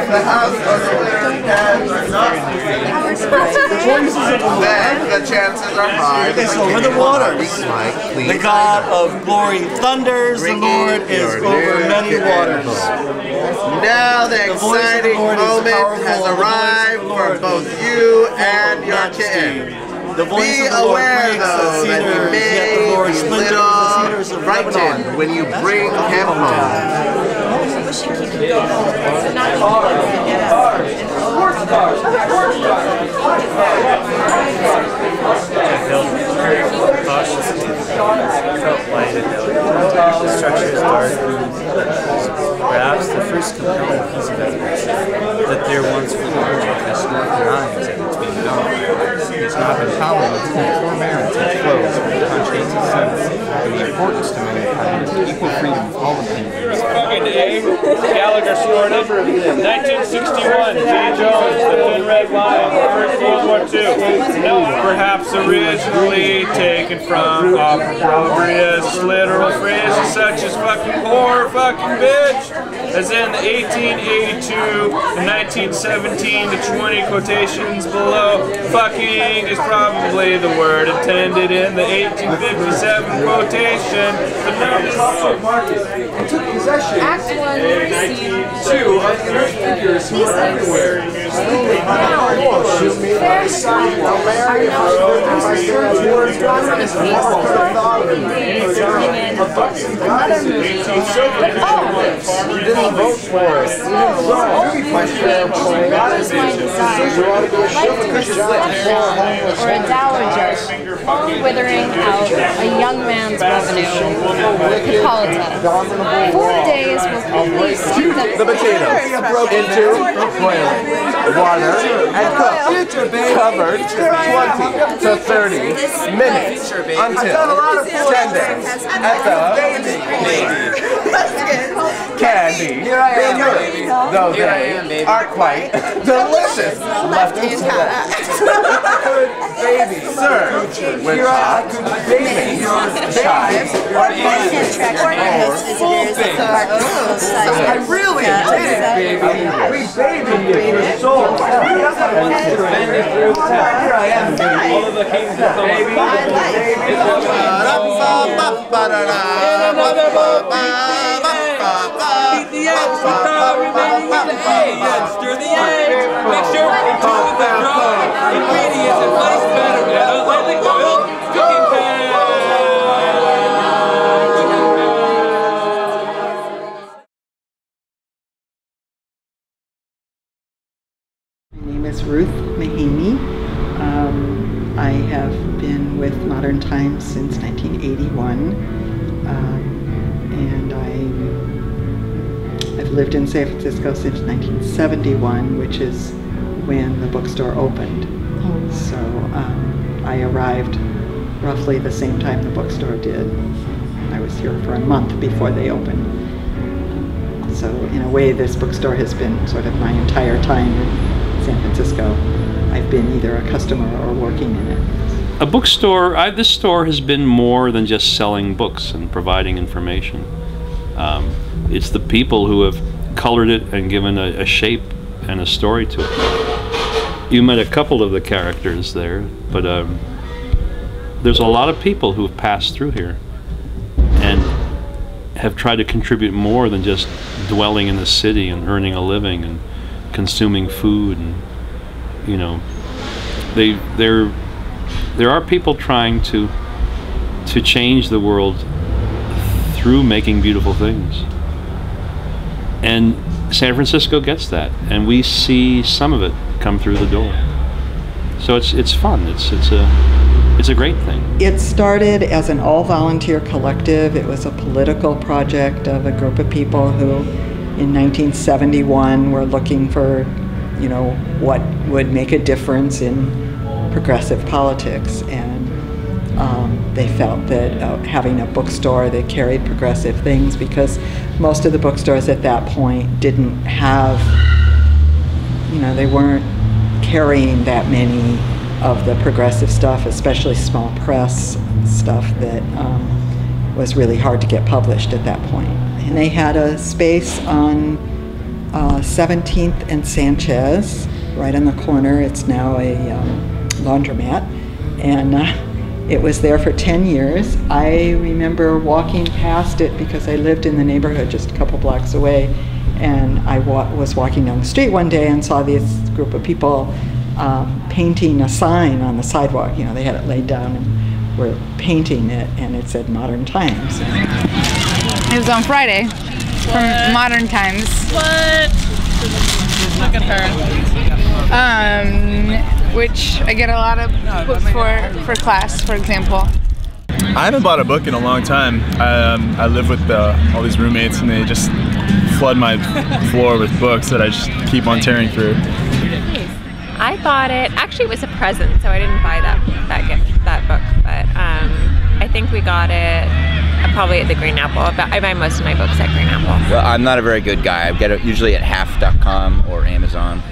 the house or the winner cans are not then the chances are high. Okay, so over the waters, the God of glory thunders, the Lord is over many waters. Now the exciting moment has arrived for both you and your kitten. Be aware though that you may be a little frightened when you bring him home. Cautiously, felt lighted out. The structure is dark. Perhaps the first compelling piece of evidence that there once was a virgin has not denied that it's been done. It's not been common with poor merits and flows from the conscientious sense and the importance to mankind of equal freedom of all opinions. Fucking Dave, Gallagher scored it. 1961, J. Jones, the Thin Red Line, First World War II. Perhaps originally taken from opprobrious literal phrases such as fucking whore, fucking bitch, as in the 1882 and 1917 to 20 quotations below. Fucking is probably the word intended in the 1857 quotation. And took possession. Act 1, Scene 2 of the earth figures who are everywhere. Shoot me by the side. My search words dominant You didn't vote for it. My share play. That is my desire. Life to a slut or a dowager, long withering out a young man's revenue. Hippolyta. 4 days will quickly steep them. The potatoes broken into boiling water and cooked, covered 20 to 30 minutes until tender at the candy being good, though they are quite delicious left intact. Baby served with hot baby chives or I really did it, baby. We babied your soul. Here I am, baby. All of the kings of Beat the eggs without remaining with the egg. Stir the eggs. Make sure to the raw ingredients and place better and unlightly oiled cooking pan. My name is Ruth Mahaney. I have been with Modern Times since 1981, and I've lived in San Francisco since 1971, which is when the bookstore opened. So I arrived roughly the same time the bookstore did. I was here for a month before they opened. So in a way, this bookstore has been sort of my entire time in San Francisco. I've been either a customer or working in it. A bookstore, this store has been more than just selling books and providing information. It's the people who have colored it and given a shape and a story to it. You met a couple of the characters there, but there's a lot of people who have passed through here and have tried to contribute more than just dwelling in the city and earning a living and consuming food, and you know, there are people trying to change the world through making beautiful things, and San Francisco gets that, and we see some of it come through the door. So it's fun. It's a great thing. It started as an all-volunteer collective. It was a political project of a group of people who, in 1971, were looking for, you know, what would make a difference in progressive politics, and they felt that having a bookstore that carried progressive things, because most of the bookstores at that point didn't have, you know, they weren't carrying that many of the progressive stuff, especially small press stuff that was really hard to get published at that point. And they had a space on 17th and Sanchez, right on the corner. It's now a laundromat, and it was there for 10 years. I remember walking past it because I lived in the neighborhood just a couple blocks away, and I was walking down the street one day and saw this group of people painting a sign on the sidewalk. You know, they had it laid down and were painting it, and it said Modern Times. It was on Friday from Modern Times. What? Look at her. Which I get a lot of books for class, for example. I haven't bought a book in a long time. I live with all these roommates, and they just flood my floor with books that I just keep on tearing through. I bought it. Actually, it was a present, so I didn't buy that book. But I think we got it probably at the Green Apple. I buy most of my books at Green Apple. Well, I'm not a very good guy. I get it usually at half.com or Amazon.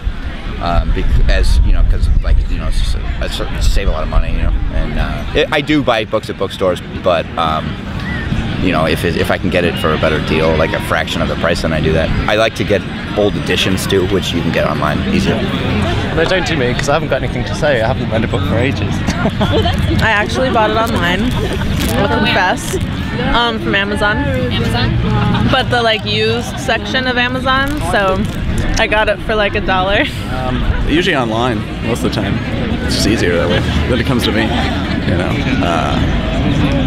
Because I save a lot of money, you know. And I do buy books at bookstores, but you know, if I can get it for a better deal, like a fraction of the price, then I do that. I like to get old editions too, which you can get online easier. They don't do me because I haven't got anything to say. I haven't read a book for ages. I actually bought it online. I'll confess. From Amazon. But the used section of Amazon, so I got it for like $1. Usually online most of the time. It's just easier that way. Then it comes to me, you know.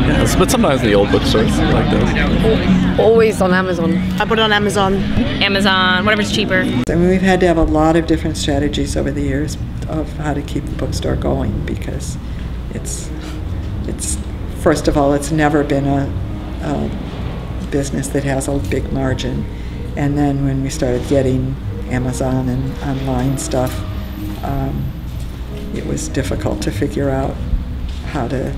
Yeah, but sometimes the old bookstores like those. Always on Amazon. I put it on Amazon. Amazon, whatever's cheaper. I mean, we've had to have a lot of different strategies over the years of how to keep the bookstore going, because it's first of all, it's never been a business that has a big margin, and then when we started getting Amazon and online stuff, it was difficult to figure out how to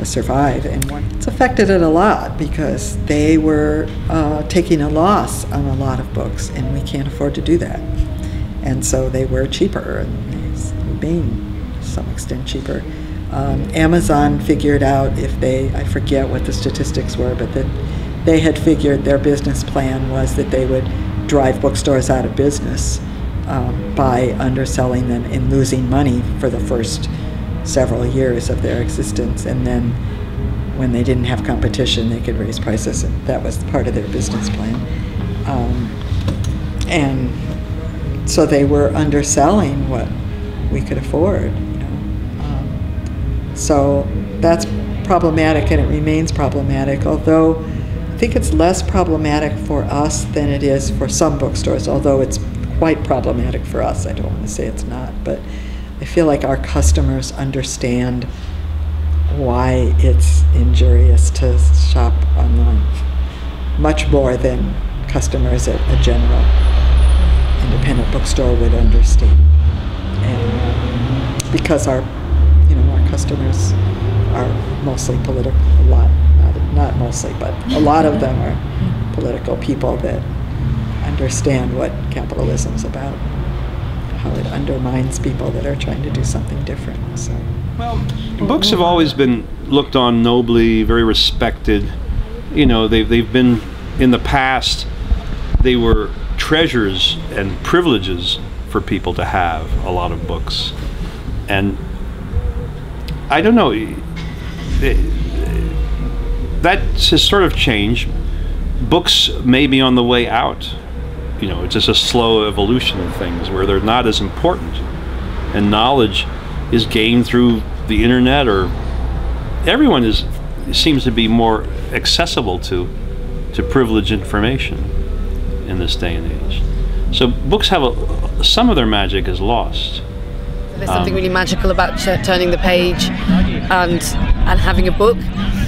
survive, and it's affected it a lot because they were taking a loss on a lot of books, and we can't afford to do that, and so they were cheaper, and they remain to some extent cheaper. Amazon figured out I forget what the statistics were, but that they had figured their business plan was that they would drive bookstores out of business by underselling them and losing money for the first several years of their existence, and then when they didn't have competition they could raise prices, and that was part of their business plan. And so they were underselling what we could afford, you know. So that's problematic, and it remains problematic, although I think it's less problematic for us than it is for some bookstores, although it's quite problematic for us. I don't want to say it's not, but I feel like our customers understand why it's injurious to shop online, much more than customers at a general independent bookstore would understand. And because our customers are mostly political, not mostly, but a lot of them are political people that understand what capitalism is about, how it undermines people that are trying to do something different. So, well, books have always been looked on nobly, very respected. You know, they've been, in the past, they were treasures and privileges for people to have a lot of books. And I don't know, that has sort of changed. Books may be on the way out. You know, it's just a slow evolution of things where they're not as important. And knowledge is gained through the internet, or everyone seems to be more accessible to privileged information in this day and age. So books have some of their magic is lost. There's something really magical about turning the page and having a book,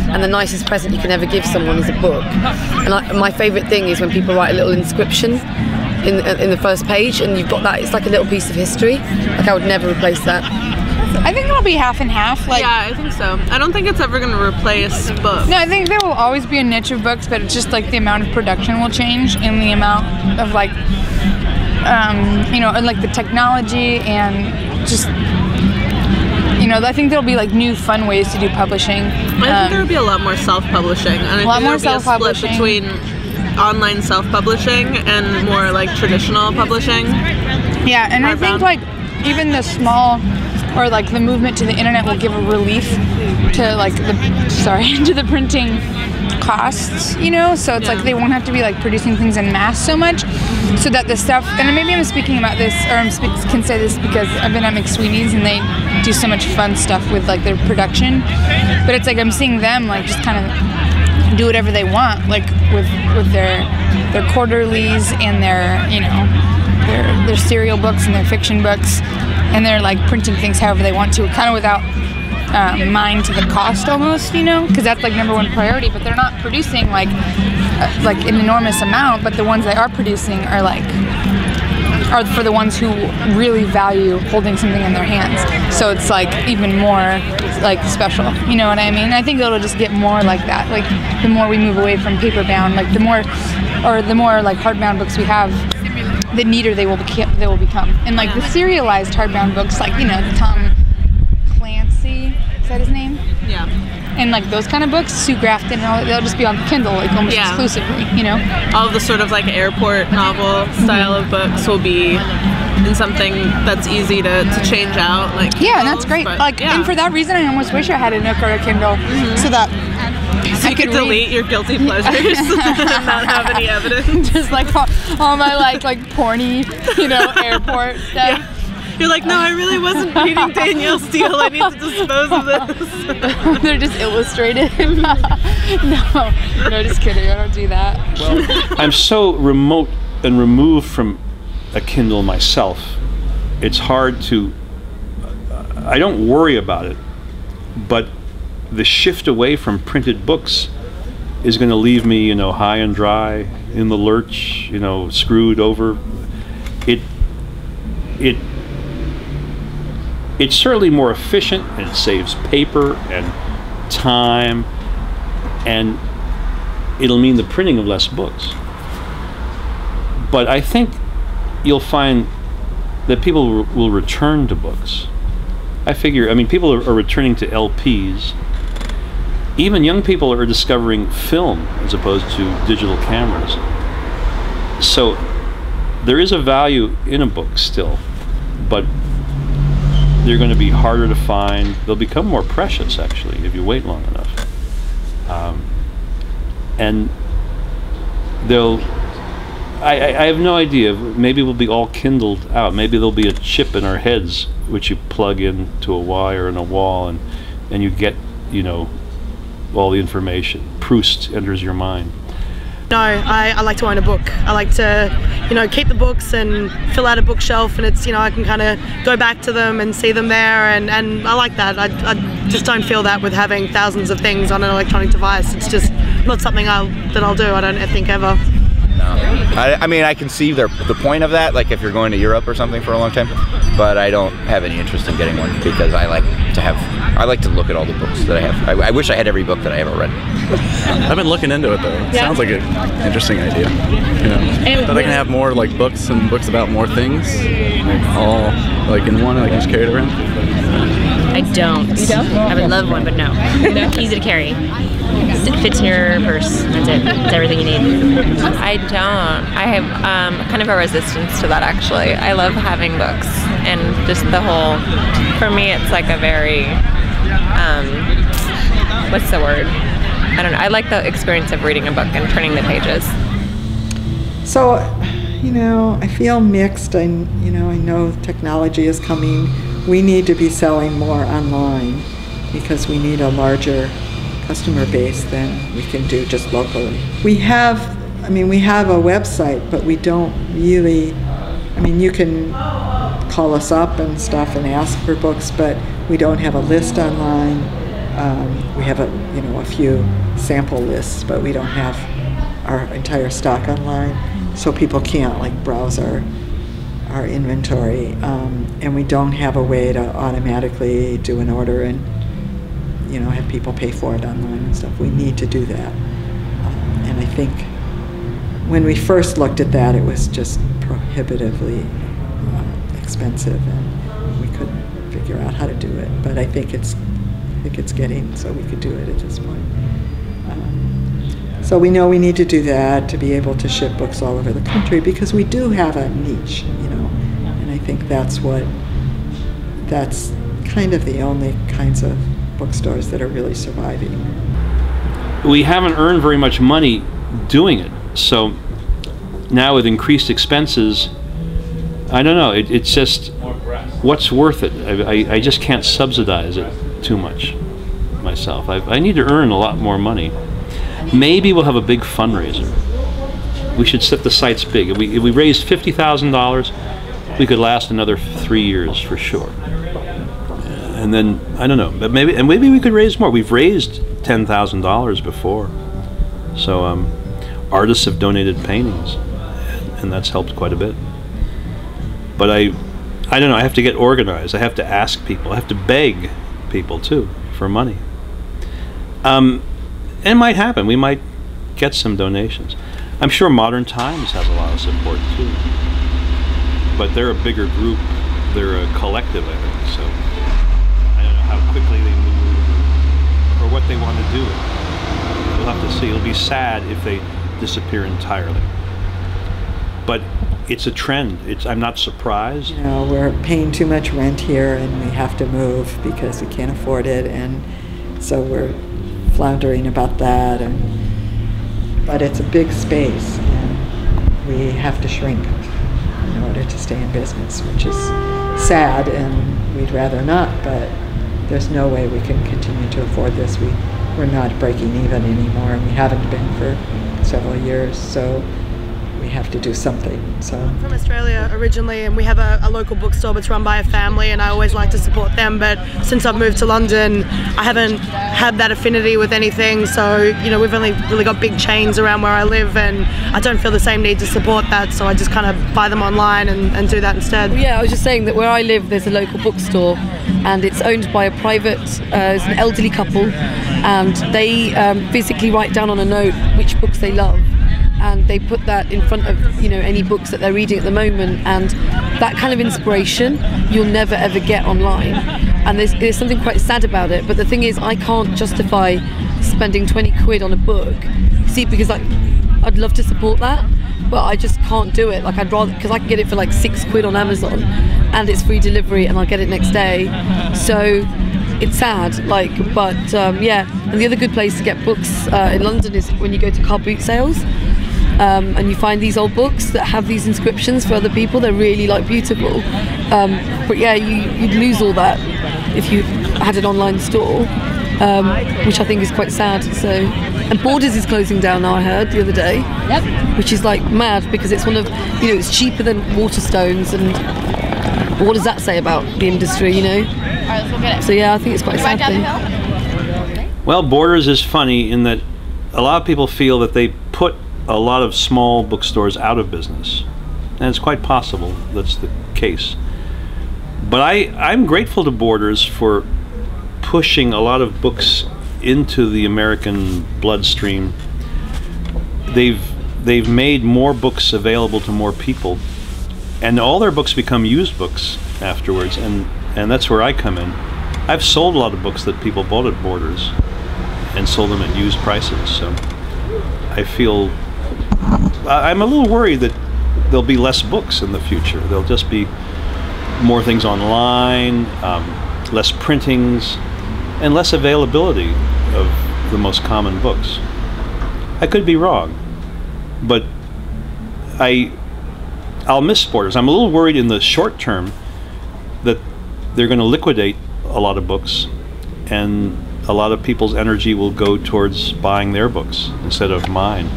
and the nicest present you can ever give someone is a book. And my favourite thing is when people write a little inscription in the first page, and you've got that. It's like a little piece of history. Like, I would never replace that. I think it'll be half and half. Yeah, I think so. I don't think it's ever going to replace books. No, I think there will always be a niche of books, but it's just like the amount of production will change, and the amount of like the technology, and just, I think there'll be like new fun ways to do publishing. I think there would be a lot more self-publishing, and I think there would be a split between online self-publishing and more like traditional publishing. Yeah, and I think like even the small or like the movement to the internet will give a relief to like to the printing costs, you know, so it's like they won't have to be like producing things in mass so much, so that the stuff, and maybe I'm speaking about this, or can say this because I've been at McSweeney's and they do so much fun stuff with like their production, but it's like I'm seeing them like just kind of do whatever they want, like with their quarterlies and their, you know, their serial books and their fiction books, and they're like printing things however they want to, kind of without mind to the cost almost, you know, because that's like #1 priority, but they're not producing like an enormous amount, but the ones they are producing are for the ones who really value holding something in their hands, so it's like even more like special, you know what I mean? I think it'll just get more like that, like the more we move away from paper bound, like the more like hardbound books we have, the neater they will become, and like the serialized hardbound books, like, you know, the Tom Clancy, is that his name? Yeah. And like those kind of books, Sue Grafton, they'll just be on Kindle like almost exclusively, you know? All of the sort of like airport novel style of books will be in something that's easy to change out. Like yeah, and that's great. But, like, and for that reason, I almost wish I had a Nook or a Kindle, so that I could delete your guilty pleasures and not have any evidence. Just like all my like porny, you know, airport stuff. Yeah. You're like, no, I really wasn't reading Danielle Steele. I need to dispose of this. They're just illustrated. No, just kidding. I don't do that. Well, I'm so remote and removed from a Kindle myself. It's hard to. I don't worry about it, but the shift away from printed books is going to leave me, you know, high and dry in the lurch, you know, screwed over. It's certainly more efficient, and it saves paper and time, and it'll mean the printing of less books. But I think you'll find that people will return to books. I mean, people are returning to LPs. Even young people are discovering film as opposed to digital cameras. So there is a value in a book still, but they're going to be harder to find. They'll become more precious, actually, if you wait long enough. And I have no idea. Maybe we'll be all Kindled out. Maybe there'll be a chip in our heads which you plug into a wire in a wall, and you get, you know, all the information. Proust enters your mind. No, I like to own a book. I like to, you know, keep the books and fill out a bookshelf, and it's, you know, I can kind of go back to them and see them there, and I like that. I just don't feel that with having thousands of things on an electronic device. It's just not something that I'll do, I don't think, ever. No. I mean, I can see the point of that, like if you're going to Europe or something for a long time, but I don't have any interest in getting one because I like to look at all the books that I have. I wish I had every book that I ever read. I've been looking into it though. It sounds like an interesting idea. You know, that I can have more like books and books about more things, like all like in one, like just carry it around. I don't. You don't? I would love one, but no. Easy to carry. It fits in your purse. That's it. It's everything you need. I don't. I have kind of a resistance to that, actually. I love having books, and just the whole, for me, it's like a very, what's the word? I don't know. I like the experience of reading a book and turning the pages. So, you know, I feel mixed. I know technology is coming. We need to be selling more online because we need a larger customer base than we can do just locally. We have a website, but we don't really, you can call us up and stuff and ask for books, but we don't have a list online. We have a few sample lists, but we don't have our entire stock online, so people can't like browse our inventory, and we don't have a way to automatically do an order and have people pay for it online and stuff. We need to do that, and I think when we first looked at that, it was just prohibitively expensive, and we couldn't figure out how to do it. But I think it's getting so we could do it at this point. So we know we need to do that to be able to ship books all over the country, because we do have a niche, you know, and I think that's kind of the only kinds of bookstores that are really surviving. We haven't earned very much money doing it, so now with increased expenses, I don't know, it's just, what's worth it? I just can't subsidize it too much myself. I need to earn a lot more money. Maybe we'll have a big fundraiser. We should set the sights big. If we raised $50,000, we could last another 3 years for sure. And then, I don't know, but maybe we could raise more. We've raised $10,000 before. So artists have donated paintings, and that's helped quite a bit. But I don't know, I have to get organized. I have to ask people. I have to beg people too for money. It might happen. We might get some donations. I'm sure Modern Times has a lot of support too. But they're a bigger group. They're a collective, I think. So I don't know how quickly they move or what they want to do. We'll have to see. It'll be sad if they disappear entirely. But it's a trend. I'm not surprised. You know, we're paying too much rent here, and we have to move because we can't afford it, and so we're floundering about that. But it's a big space, and we have to shrink in order to stay in business, which is sad, and we'd rather not, but there's no way we can continue to afford this. We're not breaking even anymore, and we haven't been for several years, so we have to do something. So I'm from Australia originally, and we have a local bookstore that's run by a family, and I always like to support them, but since I've moved to London, I haven't had that affinity with anything. So, you know, we've only really got big chains around where I live, and I don't feel the same need to support that, so I just kind of buy them online and do that instead. Yeah, I was just saying that where I live there's a local bookstore, and it's owned by a private, it's an elderly couple, and they physically write down on a note which books they love, and they put that in front of, you know, any books that they're reading at the moment, and that kind of inspiration you'll never ever get online, and there's something quite sad about it. But the thing is, I can't justify spending 20 quid on a book, see, because I'd love to support that, but I just can't do it. Like, I'd rather, because I can get it for like 6 quid on Amazon, and it's free delivery, and I'll get it next day. So it's sad, like, but yeah. And the other good place to get books in London is when you go to car boot sales. And you find these old books that have these inscriptions for other people. They're really like beautiful, but yeah, you'd lose all that if you had an online store, which I think is quite sad. So, and Borders is closing down now, I heard the other day. Yep. Which is like mad, because it's one of, you know, it's cheaper than Waterstones, and what does that say about the industry, you know? Alright, let's go get it. So yeah, I think it's quite a sad thing. Well, Borders is funny in that a lot of people feel that they put a lot of small bookstores out of business, and it's quite possible that's the case. But I'm grateful to Borders for pushing a lot of books into the American bloodstream. They've made more books available to more people, and all their books become used books afterwards, and that's where I come in. I've sold a lot of books that people bought at Borders and sold them at used prices, so I feel I'm a little worried that there'll be less books in the future. There'll just be more things online, less printings, and less availability of the most common books. I could be wrong, but I'll miss Borders. I'm a little worried in the short term that they're going to liquidate a lot of books, and a lot of people's energy will go towards buying their books instead of mine.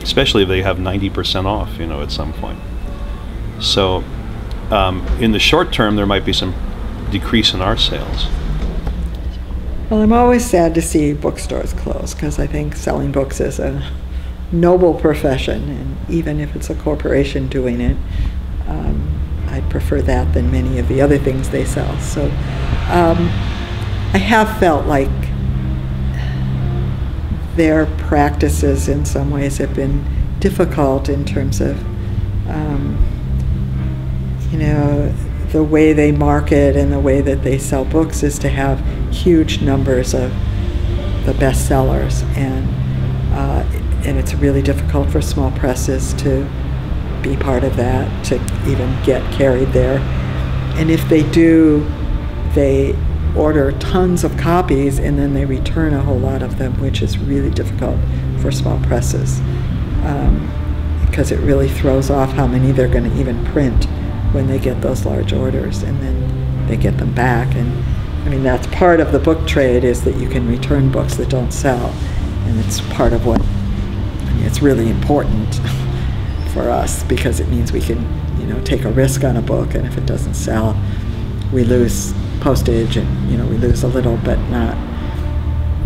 Especially if they have 90% off, you know, at some point. So in the short term, there might be some decrease in our sales. Well, I'm always sad to see bookstores close, because I think selling books is a noble profession, and even if it's a corporation doing it, I'd prefer that than many of the other things they sell. So I have felt like their practices in some ways have been difficult in terms of, you know, the way they market and the way that they sell books is to have huge numbers of the bestsellers, and and it's really difficult for small presses to be part of that, to even get carried there. And if they do, they order tons of copies and then they return a whole lot of them, which is really difficult for small presses, because it really throws off how many they're going to even print when they get those large orders, and then they get them back. And I mean, that's part of the book trade, is that you can return books that don't sell, and it's part of what, I mean, it's really important for us, because it means we can, you know, take a risk on a book, and if it doesn't sell, we lose postage, and, you know, we lose a little, but not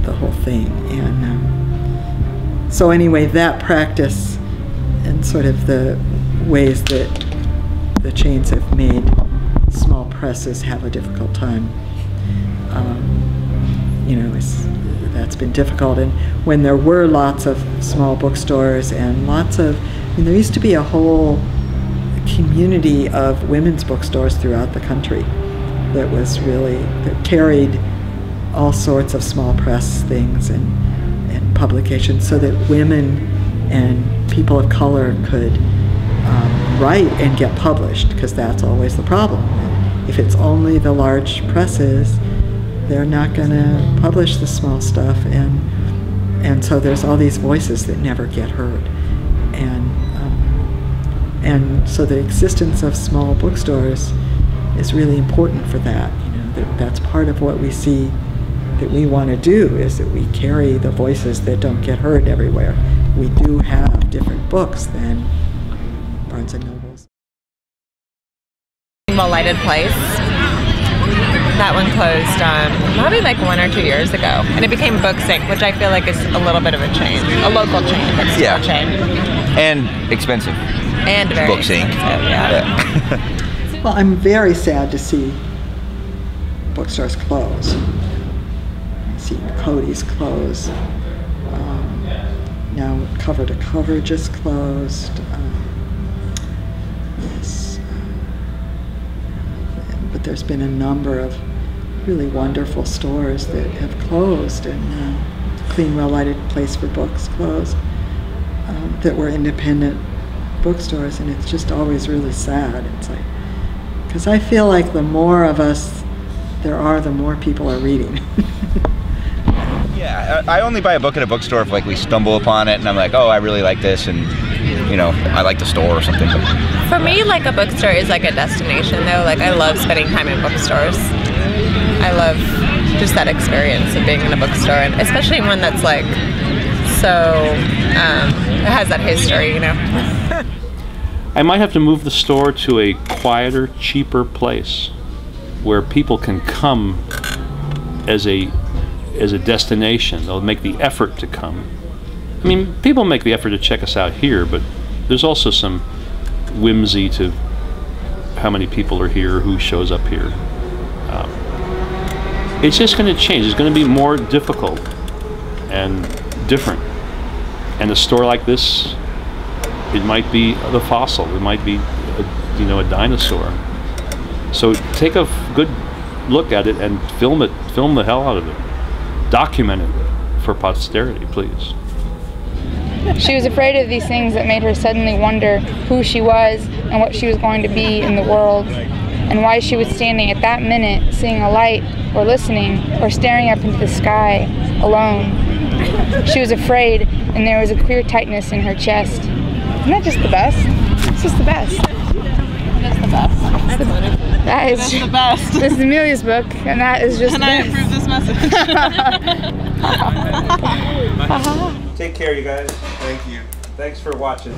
the whole thing. And so anyway, that practice and sort of the ways that the chains have made small presses have a difficult time, you know, that's been difficult. And when there were lots of small bookstores and lots of, I mean, there used to be a whole community of women's bookstores throughout the country that was really, that carried all sorts of small press things and publications, so that women and people of color could write and get published, because that's always the problem. If it's only the large presses, they're not going to publish the small stuff, and so there's all these voices that never get heard. And so the existence of small bookstores is really important for that. You know, that's part of what we see that we want to do, is that we carry the voices that don't get heard everywhere. We do have different books than Barnes and Nobles. Well-lighted place. That one closed probably like 1 or 2 years ago, and it became Bookstore, which I feel like is a little bit of a chain, a local chain, but still a chain. And expensive. And very Bookstore. expensive, yeah. Well, I'm very sad to see bookstores close. I see Cody's closed. Now Cover to Cover just closed. Yes. But there's been a number of really wonderful stores that have closed, and Clean, Well-Lighted Place for Books closed, that were independent bookstores, and it's just always really sad. It's like, because I feel like the more of us there are, the more people are reading. Yeah, I only buy a book at a bookstore if like we stumble upon it and I'm like, oh, I really like this, and you know, I like the store or something. For me, like a bookstore is like a destination though. Like I love spending time in bookstores. I love just that experience of being in a bookstore, and especially one that's like so, it has that history, you know. I might have to move the store to a quieter, cheaper place where people can come as a destination. They'll make the effort to come. I mean, people make the effort to check us out here, but there's also some whimsy to how many people are here, who shows up here. It's just going to change. It's going to be more difficult and different. And a store like this, it might be the fossil. It might be, a dinosaur. So take a good look at it and film it. Film the hell out of it. Document it for posterity, please. She was afraid of these things that made her suddenly wonder who she was and what she was going to be in the world, and why she was standing at that minute seeing a light, or listening, or staring up into the sky alone. She was afraid, and there was a queer tightness in her chest. Isn't that just the best? It's just the best. That's the best. That's the best. This is Amelia's book, and that is just and the I best. approve this message. Take care, you guys. Thank you. Thanks for watching.